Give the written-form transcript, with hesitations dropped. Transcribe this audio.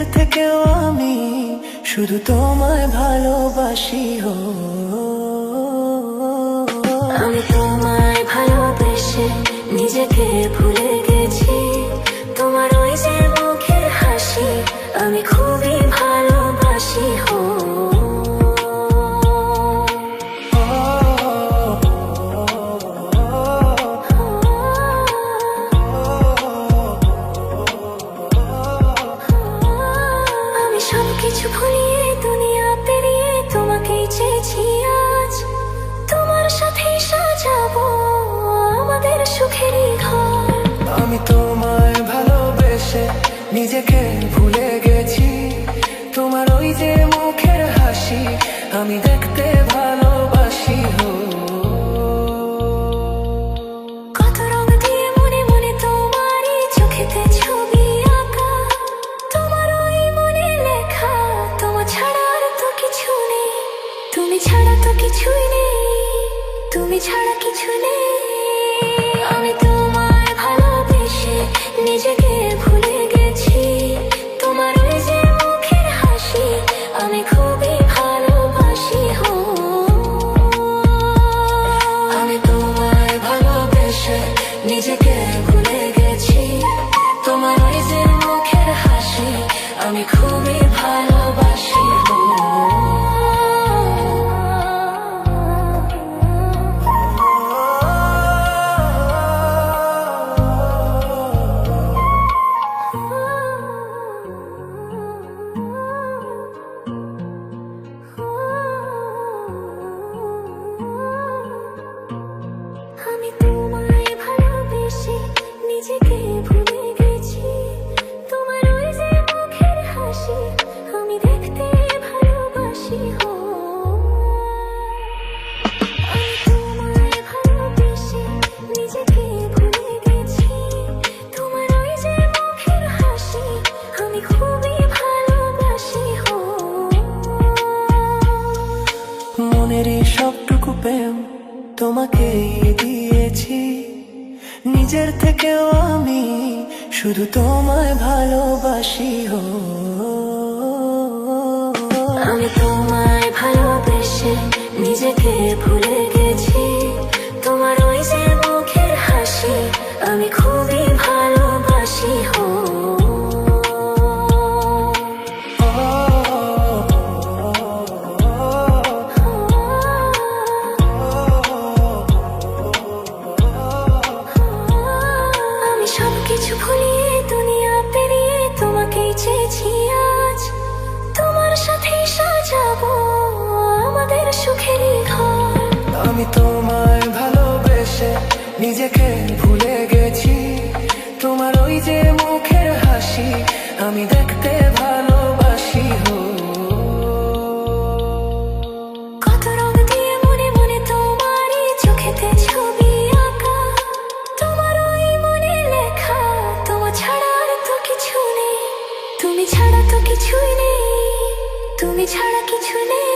নিজের থেকেও আমি শুধু তোমায় ভালোবাসি হো। আমি তোমায় ভালোবেসে নিজেকে ভুলে গেছি। তোমার ওই যে মুখের হাসি আমি খুবই ভালোবাসি হো। আমি সবকিছু ভুলিয়ে দুনিয়া পেরিয়ে তোমাকেই চেয়েছি আজ। তোমার সাথে সাজাবো আমাদের সুখেরই ঘর। আমি তোমায় ভালোবেসে নিজেকে ভুলে গেছি। তোমার ওই যে মুখের হাসি আমি দেখতে ভালোবাসি হো। কত রং দিয়ে মনে মনে তোমারই চোখেতে ছবি আঁকা। তোমার ওই মনে লেখা তোমার ছাড়া আর তো কিছু নেই। তুমি ছাড়া তো কিছুই নেই, তুমি ছাড়া কিছু নেই। আমি তোমায় ভালোবেসে নিজেকে ভুলে গেছি। তোমার ওই যে মুখের হাসি আমি খুবই ভালোবাসি হো। আমি তোমায় ভালোবেসে নিজেকে ভুলে গেছি। তোমার ওই যে মুখের হাসি আমি খুবই ভালোবাসি হো। আমি তোমায় ভালোবেসে নিজেকে ভুলে গেছি। তোমার ওই যে মুখের হাসি আমি দেখতে ভালোবাসি হো। আমি তোমায় ভালোবেসে নিজেকে ভুলে গেছি। তোমার ওই যে মুখের হাসি আমি খুবই ভালোবাসি হো। মনেরই সবটুকু প্রেম তোমাকেই দিয়েছি। নিজের থেকেও আমি শুধু তোমায় ভালোবাসি হো। আমি তোমায় ভালোবেসে নিজেকে ভুলে গেছি। তোমার ওই যে মুখের হাসি আমি খুবই ভালোবাসি হো। আমি সবকিছু ভুলিয়ে দুনিয়া পেরিয়ে তোমাকেই চেয়েছি আজ। তোমার সাথে সাজাবো আমাদের সুখেরই ঘর। আমি তোমায় ভালোবেসে নিজেকে ভুলে গেছি। তোমার ওই যে মুখের হাসি আমি দেখতে ভালোবাসি হো। কত রং দিয়ে মনে মনে তোমারই চোখেতে ছবি আঁকা। তোমার ওই মনে লেখা তোমার ছাড়া আর তো কিছু নেই। তুমি ছাড়া তো কিছুই নেই, তুমি ছাড়া কিছু নেই।